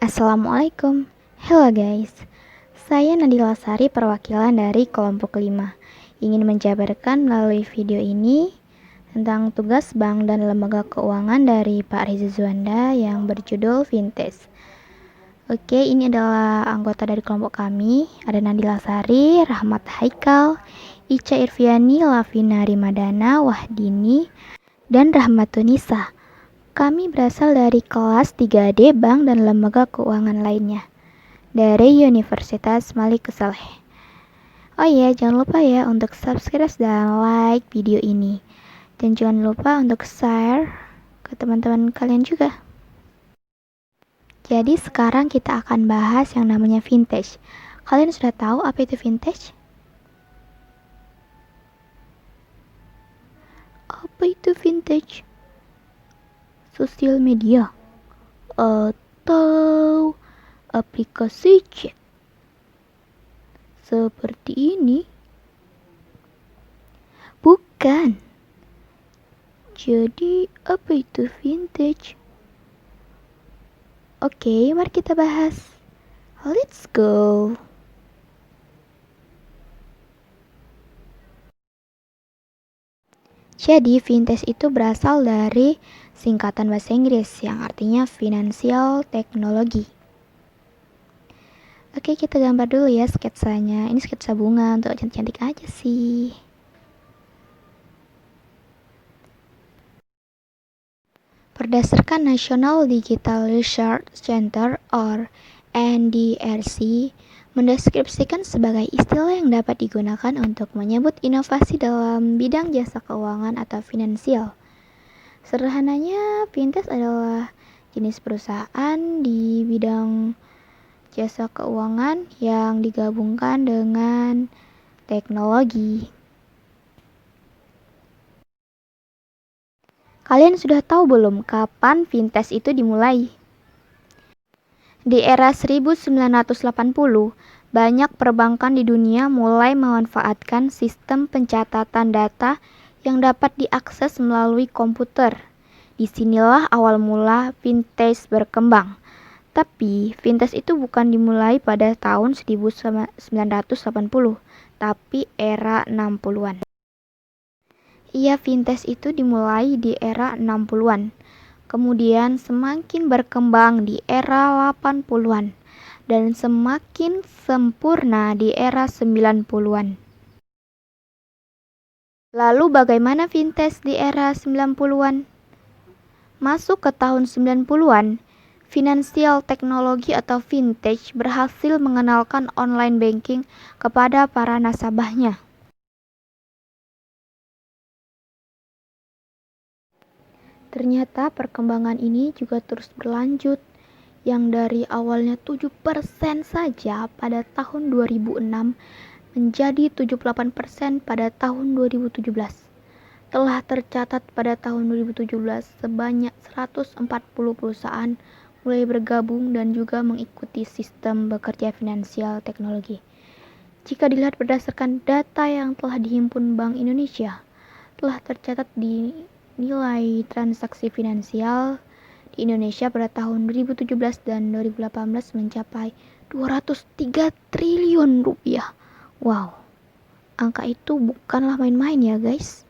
Assalamualaikum. Hello guys. Saya Nadila Sari, perwakilan dari kelompok 5. Ingin menjabarkan melalui video ini tentang tugas bank dan lembaga keuangan dari Pak Riza Juanda yang berjudul Vintage. Oke, ini adalah anggota dari kelompok kami. Ada Nadila Sari, Rahmat Haikal, Ica Irviani, Lavina Rimadana, Wahdini, dan Rahmatunisa. Kami berasal dari kelas 3D Bank dan lembaga keuangan lainnya dari Universitas Malik Saleh. Oh iya, jangan lupa ya untuk subscribe dan like video ini. Dan jangan lupa untuk share ke teman-teman kalian juga. Jadi sekarang kita akan bahas yang namanya vintage. Kalian sudah tahu apa itu vintage? Apa itu vintage? Sosial media atau aplikasi chat seperti ini? Bukan. Jadi apa itu vintage? Oke, mari kita bahas. Let's go. Jadi vintage itu berasal dari singkatan bahasa Inggris yang artinya financial technology. Oke, kita gambar dulu ya sketsanya. Ini sketsa bunga untuk cantik-cantik aja sih. Berdasarkan National Digital Research Center or NDRC, mendeskripsikan sebagai istilah yang dapat digunakan untuk menyebut inovasi dalam bidang jasa keuangan atau finansial. Sederhananya, fintech adalah jenis perusahaan di bidang jasa keuangan yang digabungkan dengan teknologi. Kalian sudah tahu belum kapan fintech itu dimulai? Di era 1980, banyak perbankan di dunia mulai memanfaatkan sistem pencatatan data yang dapat diakses melalui komputer. Disinilah awal mula fintech berkembang. Tapi, fintech itu bukan dimulai pada tahun 1980, tapi era 60-an. Iya, fintech itu dimulai di era 60-an. Kemudian semakin berkembang di era 80-an dan semakin sempurna di era 90-an. Lalu bagaimana fintech di era 90-an? Masuk ke tahun 90-an, financial technology atau fintech berhasil mengenalkan online banking kepada para nasabahnya. Ternyata perkembangan ini juga terus berlanjut, yang dari awalnya 7% saja pada tahun 2006 menjadi 78% pada tahun 2017. Telah tercatat pada tahun 2017 sebanyak 140 perusahaan mulai bergabung dan juga mengikuti sistem bekerja finansial teknologi. Jika dilihat berdasarkan data yang telah dihimpun Bank Indonesia, telah tercatat di nilai transaksi finansial di Indonesia pada tahun 2017 dan 2018 mencapai 203 triliun rupiah. Wow, angka itu bukanlah main-main ya guys.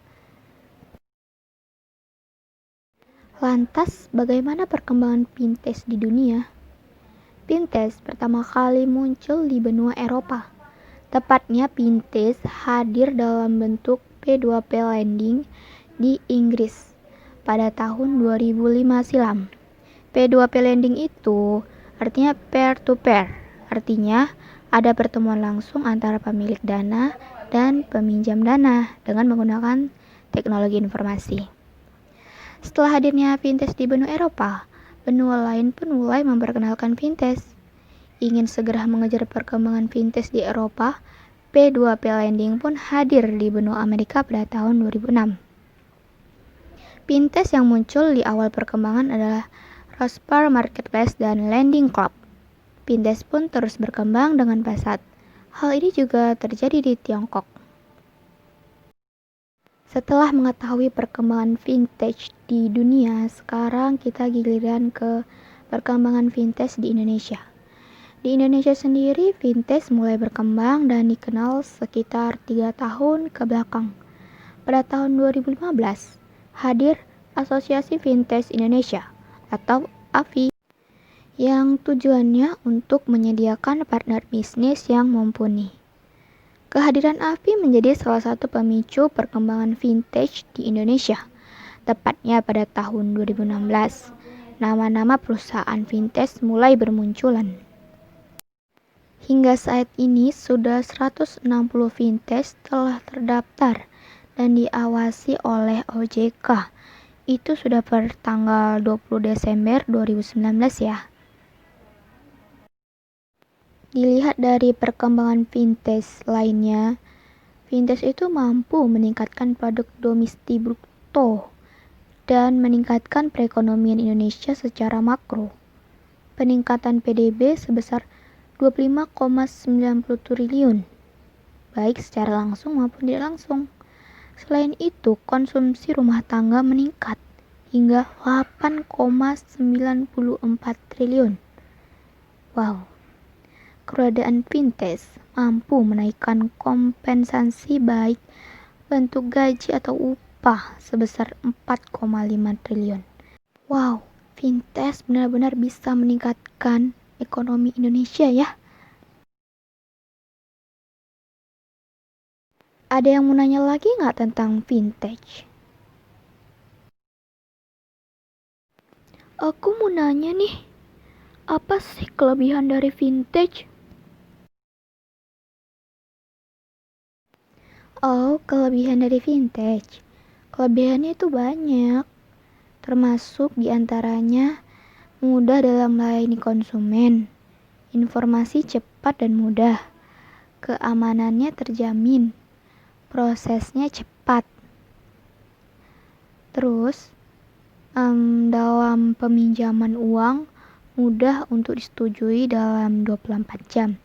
Lantas, bagaimana perkembangan fintech di dunia? Fintech pertama kali muncul di benua Eropa. Tepatnya fintech hadir dalam bentuk P2P lending di Inggris pada tahun 2005 silam. P2P lending itu artinya peer to peer, artinya ada pertemuan langsung antara pemilik dana dan peminjam dana dengan menggunakan teknologi informasi. Setelah hadirnya fintech di benua Eropa, benua lain pun mulai memperkenalkan fintech. Ingin segera mengejar perkembangan fintech di Eropa, P2P lending pun hadir di benua Amerika pada tahun 2006. Fintech yang muncul di awal perkembangan adalah Prosper Marketplace dan Lending Club. Fintech pun terus berkembang dengan pesat. Hal ini juga terjadi di Tiongkok. Setelah mengetahui perkembangan fintech di dunia, sekarang kita giliran ke perkembangan fintech di Indonesia. Di Indonesia sendiri, fintech mulai berkembang dan dikenal sekitar 3 tahun ke belakang. Pada tahun 2015, hadir Asosiasi Fintech Indonesia atau AFI yang tujuannya untuk menyediakan partner bisnis yang mumpuni. Kehadiran AFI menjadi salah satu pemicu perkembangan fintech di Indonesia. Tepatnya pada tahun 2016, nama-nama perusahaan fintech mulai bermunculan. Hingga saat ini sudah 160 fintech telah terdaftar dan diawasi oleh OJK. Itu sudah per tanggal 20 Desember 2019 ya. Dilihat dari perkembangan fintech lainnya, fintech itu mampu meningkatkan produk domestik bruto dan meningkatkan perekonomian Indonesia secara makro. Peningkatan PDB sebesar 25,90 triliun, baik secara langsung maupun tidak langsung. Selain itu, konsumsi rumah tangga meningkat hingga 8,94 triliun. Wow. Keberadaan fintech mampu menaikkan kompensasi baik bentuk gaji atau upah sebesar 4,5 triliun. Wow, fintech benar-benar bisa meningkatkan ekonomi Indonesia ya. Ada yang mau nanya lagi nggak tentang fintech? Aku mau nanya nih, apa sih kelebihan dari fintech? Oh, kelebihan dari fintech. Kelebihannya itu banyak, termasuk diantaranya mudah dalam melayani konsumen, informasi cepat dan mudah, keamanannya terjamin, prosesnya cepat. Terus, dalam peminjaman uang, mudah untuk disetujui dalam 24 jam,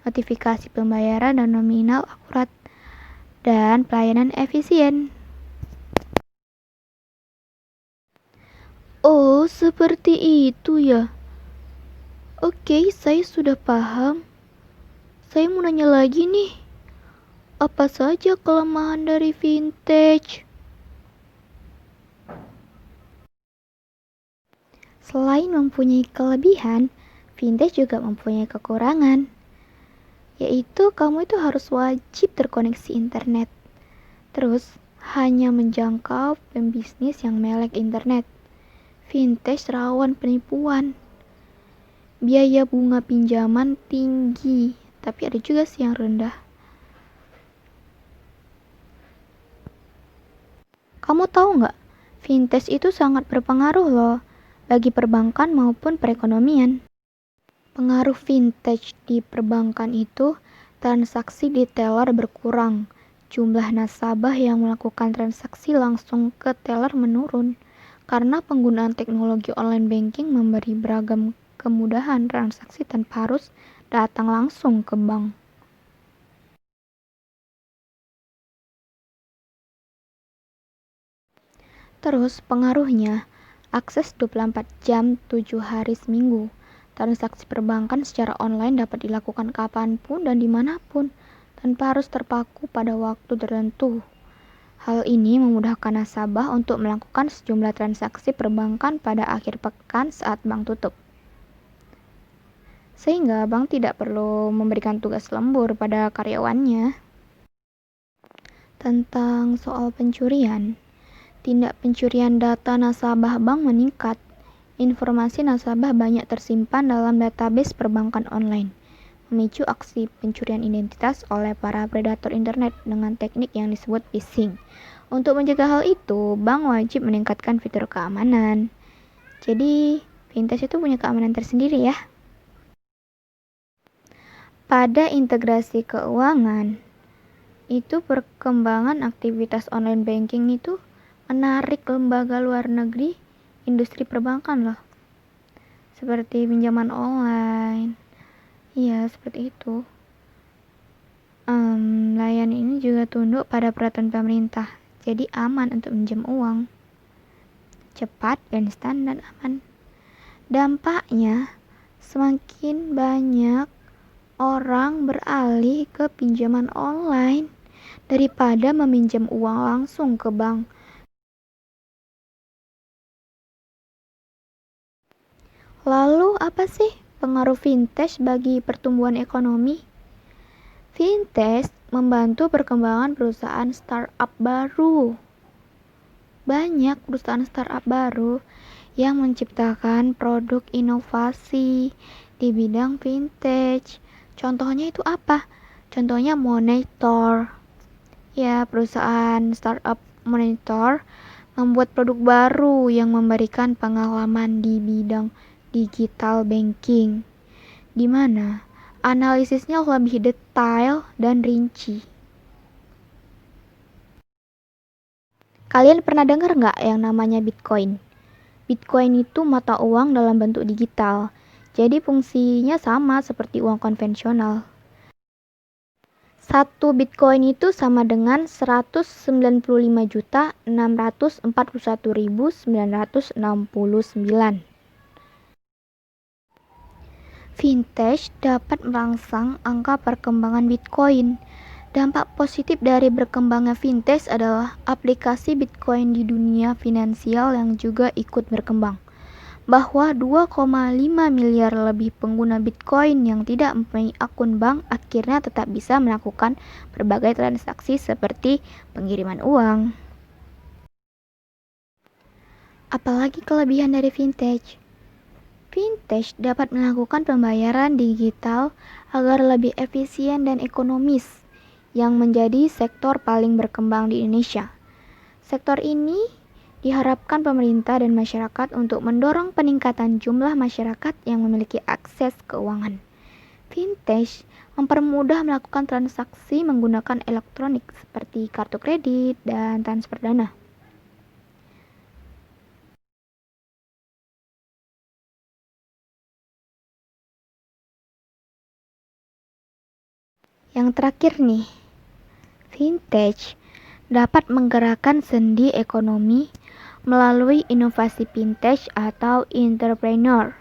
notifikasi pembayaran dan nominal akurat, dan pelayanan efisien. Oh, seperti itu ya. Oke, saya sudah paham. Saya mau nanya lagi nih. Apa saja kelemahan dari fintech? Selain mempunyai kelebihan, fintech juga mempunyai kekurangan. Yaitu kamu itu harus wajib terkoneksi internet. Terus, hanya menjangkau pembisnis yang melek internet. Fintech rawan penipuan. Biaya bunga pinjaman tinggi, tapi ada juga sih yang rendah. Kamu tahu nggak, fintech itu sangat berpengaruh loh bagi perbankan maupun perekonomian. Pengaruh fintech di perbankan itu, transaksi di teller berkurang, jumlah nasabah yang melakukan transaksi langsung ke teller menurun, karena penggunaan teknologi online banking memberi beragam kemudahan transaksi tanpa harus datang langsung ke bank. Terus pengaruhnya, akses 24 jam 7 hari seminggu. Transaksi perbankan secara online dapat dilakukan kapanpun dan dimanapun, tanpa harus terpaku pada waktu tertentu. Hal ini memudahkan nasabah untuk melakukan sejumlah transaksi perbankan pada akhir pekan saat bank tutup. Sehingga bank tidak perlu memberikan tugas lembur pada karyawannya. Tentang soal pencurian, tindak pencurian data nasabah bank meningkat. Informasi nasabah banyak tersimpan dalam database perbankan online, memicu aksi pencurian identitas oleh para predator internet dengan teknik yang disebut phishing. Untuk mencegah hal itu, bank wajib meningkatkan fitur keamanan. Jadi, fintech itu punya keamanan tersendiri ya. Pada integrasi keuangan, itu perkembangan aktivitas online banking itu menarik lembaga luar negeri industri perbankan loh, seperti pinjaman online. Iya, seperti itu. Layanan ini juga tunduk pada peraturan pemerintah, jadi aman untuk pinjam uang, cepat dan instan dan aman. Dampaknya, semakin banyak orang beralih ke pinjaman online daripada meminjam uang langsung ke bank. Lalu apa sih pengaruh fintech bagi pertumbuhan ekonomi? Fintech membantu perkembangan perusahaan startup baru. Banyak perusahaan startup baru yang menciptakan produk inovasi di bidang fintech. Contohnya itu apa? Contohnya Monitor. Ya, perusahaan startup Monitor membuat produk baru yang memberikan pengalaman di bidang digital banking, di mana analisisnya lebih detail dan rinci. Kalian pernah dengar nggak yang namanya Bitcoin? Bitcoin itu mata uang dalam bentuk digital, jadi fungsinya sama seperti uang konvensional. Satu Bitcoin itu sama dengan 195.641.969. Fintech dapat merangsang angka perkembangan Bitcoin. Dampak positif dari berkembangnya fintech adalah aplikasi Bitcoin di dunia finansial yang juga ikut berkembang. Bahwa 2,5 miliar lebih pengguna Bitcoin yang tidak mempunyai akun bank akhirnya tetap bisa melakukan berbagai transaksi seperti pengiriman uang. Apalagi kelebihan dari fintech? Fintech dapat melakukan pembayaran digital agar lebih efisien dan ekonomis, yang menjadi sektor paling berkembang di Indonesia. Sektor ini diharapkan pemerintah dan masyarakat untuk mendorong peningkatan jumlah masyarakat yang memiliki akses keuangan. Fintech mempermudah melakukan transaksi menggunakan elektronik seperti kartu kredit dan transfer dana. Yang terakhir nih, fintech dapat menggerakkan sendi ekonomi melalui inovasi fintech atau entrepreneur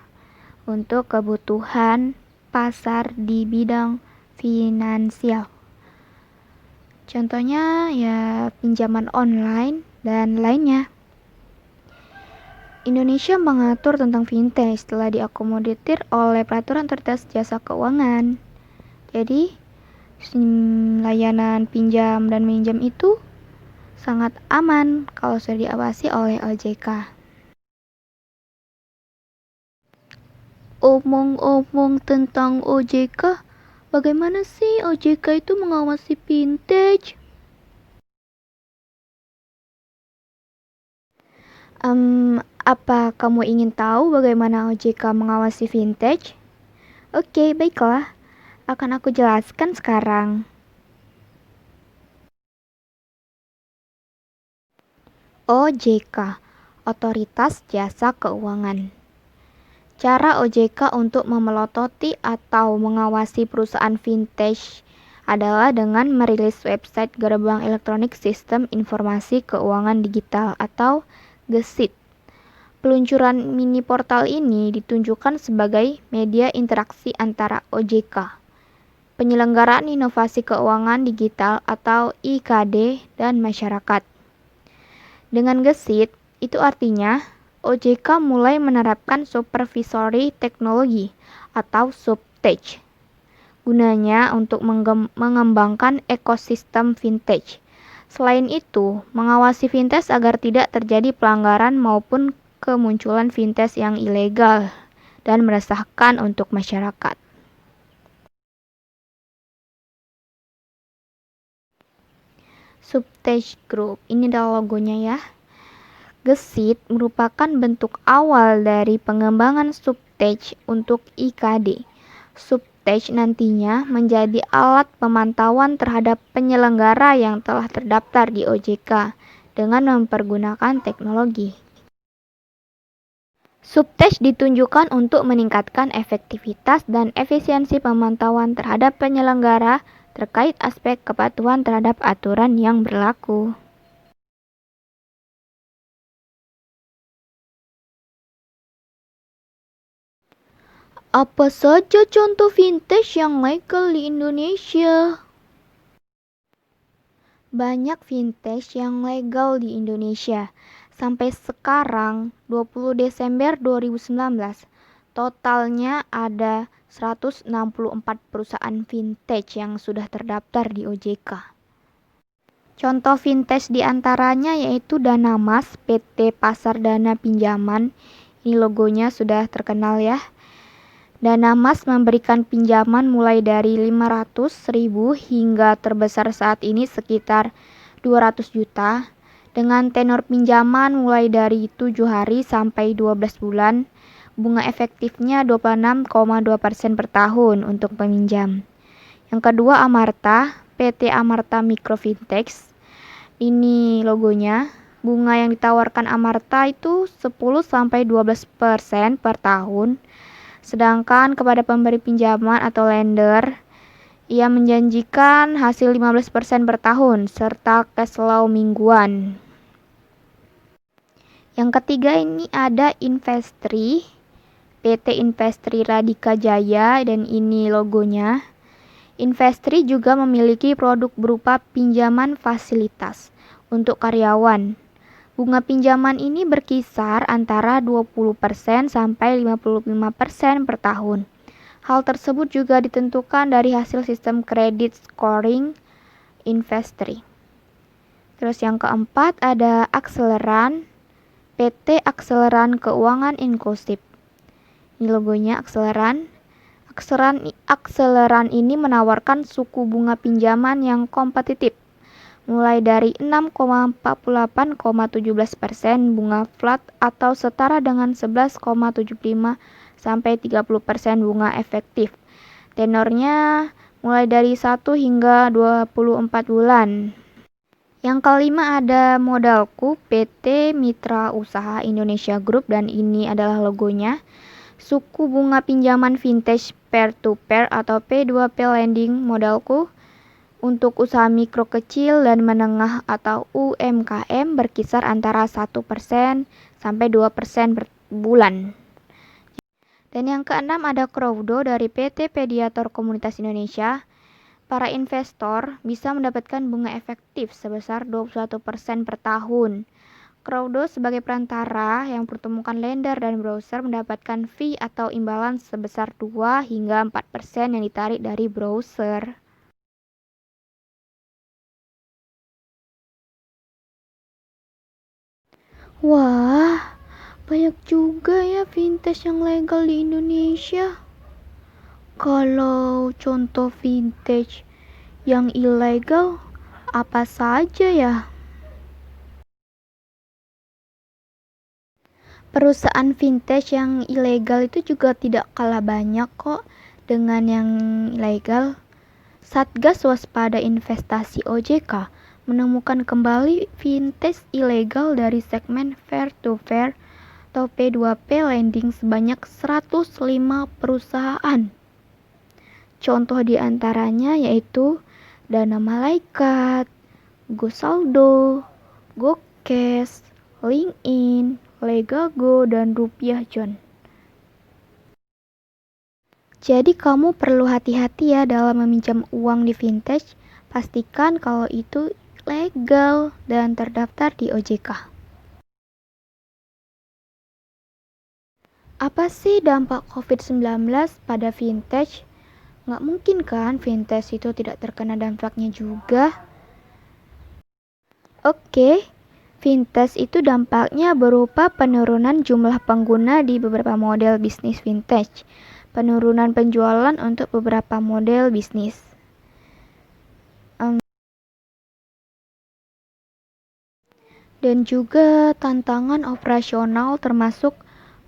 untuk kebutuhan pasar di bidang finansial. Contohnya ya pinjaman online dan lainnya. Indonesia mengatur tentang fintech setelah diakomodir oleh Peraturan Otoritas Jasa Keuangan. Jadi, layanan pinjam dan minjam itu sangat aman kalau sudah diawasi oleh OJK. Omong-omong tentang OJK, bagaimana sih OJK itu mengawasi fintech? Apa kamu ingin tahu bagaimana OJK mengawasi fintech? Oke, baiklah. Akan aku jelaskan sekarang. OJK, Otoritas Jasa Keuangan. Cara OJK untuk memelototi atau mengawasi perusahaan fintech adalah dengan merilis website Gerbang Elektronik Sistem Informasi Keuangan Digital atau GESIT. Peluncuran mini portal ini ditunjukkan sebagai media interaksi antara OJK, Penyelenggaraan Inovasi Keuangan Digital atau IKD, dan masyarakat. Dengan GESIT, itu artinya OJK mulai menerapkan supervisory teknologi atau SupTech. Gunanya untuk mengembangkan ekosistem fintech. Selain itu, mengawasi fintech agar tidak terjadi pelanggaran maupun kemunculan fintech yang ilegal dan meresahkan untuk masyarakat. SupTech Group, ini adalah logonya ya. GESIT merupakan bentuk awal dari pengembangan SupTech untuk IKD. SupTech nantinya menjadi alat pemantauan terhadap penyelenggara yang telah terdaftar di OJK dengan mempergunakan teknologi. SupTech ditunjukkan untuk meningkatkan efektivitas dan efisiensi pemantauan terhadap penyelenggara terkait aspek kepatuhan terhadap aturan yang berlaku. Apa saja contoh vintage yang legal di Indonesia? Banyak vintage yang legal di Indonesia. Sampai sekarang, 20 Desember 2019, totalnya ada 164 perusahaan vintage yang sudah terdaftar di OJK. Contoh vintage diantaranya yaitu Danamas, PT Pasar Dana Pinjaman. Ini logonya sudah terkenal ya. Danamas memberikan pinjaman mulai dari 500.000 hingga terbesar saat ini sekitar 200 juta dengan tenor pinjaman mulai dari 7 hari sampai 12 bulan. Bunga efektifnya 26,2% per tahun untuk peminjam. Yang kedua Amarta, PT Amarta Micro Vintage. Ini logonya. Bunga yang ditawarkan Amarta itu 10-12% per tahun. Sedangkan kepada pemberi pinjaman atau lender, ia menjanjikan hasil 15% per tahun serta cash flow mingguan. Yang ketiga ini ada Investri, PT Investri Radika Jaya dan ini logonya. Investri juga memiliki produk berupa pinjaman fasilitas untuk karyawan. Bunga pinjaman ini berkisar antara 20% sampai 55% per tahun. Hal tersebut juga ditentukan dari hasil sistem kredit scoring Investri. Terus yang keempat ada Akseleran, PT Akseleran Keuangan Inklusif. Ini logonya Akseleran. Akseleran ini menawarkan suku bunga pinjaman yang kompetitif, mulai dari 6,48,17% bunga flat atau setara dengan 11,75 sampai 30% bunga efektif. Tenornya mulai dari 1 hingga 24 bulan. Yang kelima ada Modalku, PT Mitra Usaha Indonesia Group dan ini adalah logonya. Suku bunga pinjaman vintage peer-to-peer atau P2P lending Modalku untuk usaha mikro kecil dan menengah atau UMKM berkisar antara 1% sampai 2% per bulan. Dan yang keenam ada Crowdo dari PT Pediator Komunitas Indonesia. Para investor bisa mendapatkan bunga efektif sebesar 21% per tahun. Crowdo sebagai perantara yang mempertemukan lender dan browser mendapatkan fee atau imbalan sebesar 2 hingga 4% yang ditarik dari browser. Wah, banyak juga ya vintage yang legal di Indonesia. Kalau contoh vintage yang ilegal, apa saja ya? Perusahaan vintage yang ilegal itu juga tidak kalah banyak kok dengan yang ilegal. Satgas Waspada Investasi OJK menemukan kembali vintage ilegal dari segmen peer-to-peer atau P2P lending sebanyak 105 perusahaan. Contoh diantaranya yaitu Dana Malaikat, GoSaldo, GoCash, LinkedIn, Legago, dan Rupiah John. Jadi kamu perlu hati-hati ya dalam meminjam uang di vintage. Pastikan kalau itu legal dan terdaftar di OJK. Apa sih dampak COVID-19 pada vintage? Nggak mungkin kan vintage itu tidak terkena dampaknya juga? Oke, vintage itu dampaknya berupa penurunan jumlah pengguna di beberapa model bisnis vintage, penurunan penjualan untuk beberapa model bisnis. Dan juga tantangan operasional termasuk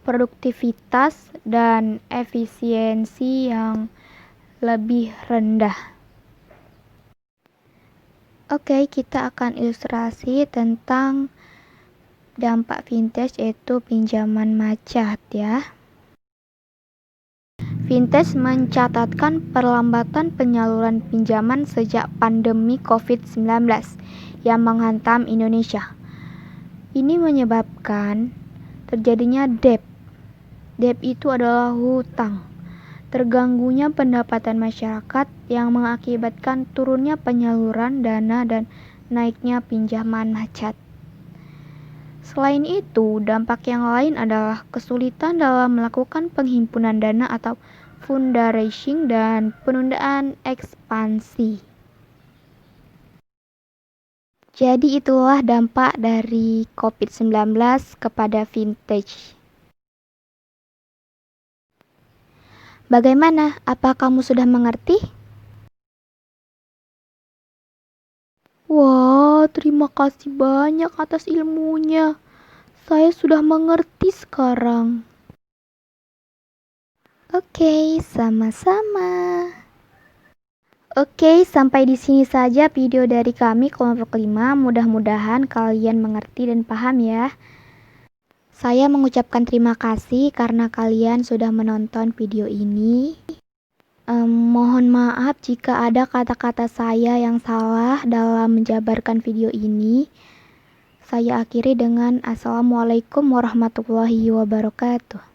produktivitas dan efisiensi yang lebih rendah. Oke, kita akan ilustrasi tentang dampak vintage yaitu pinjaman macet ya. Vintage mencatatkan perlambatan penyaluran pinjaman sejak pandemi COVID-19 yang menghantam Indonesia. Ini menyebabkan terjadinya debt. Debt itu adalah hutang. terganggunya pendapatan masyarakat yang mengakibatkan turunnya penyaluran dana dan naiknya pinjaman macet. Selain itu, dampak yang lain adalah kesulitan dalam melakukan penghimpunan dana atau fundraising dan penundaan ekspansi. Jadi itulah dampak dari COVID-19 kepada vintage. Bagaimana? Apa kamu sudah mengerti? Wah, terima kasih banyak atas ilmunya. Saya sudah mengerti sekarang. Oke, sama-sama. Oke, sampai di sini saja video dari kami kelompok 5. Mudah-mudahan kalian mengerti dan paham ya. Saya mengucapkan terima kasih karena kalian sudah menonton video ini. Mohon maaf jika ada kata-kata saya yang salah dalam menjabarkan video ini. Saya akhiri dengan Assalamualaikum warahmatullahi wabarakatuh.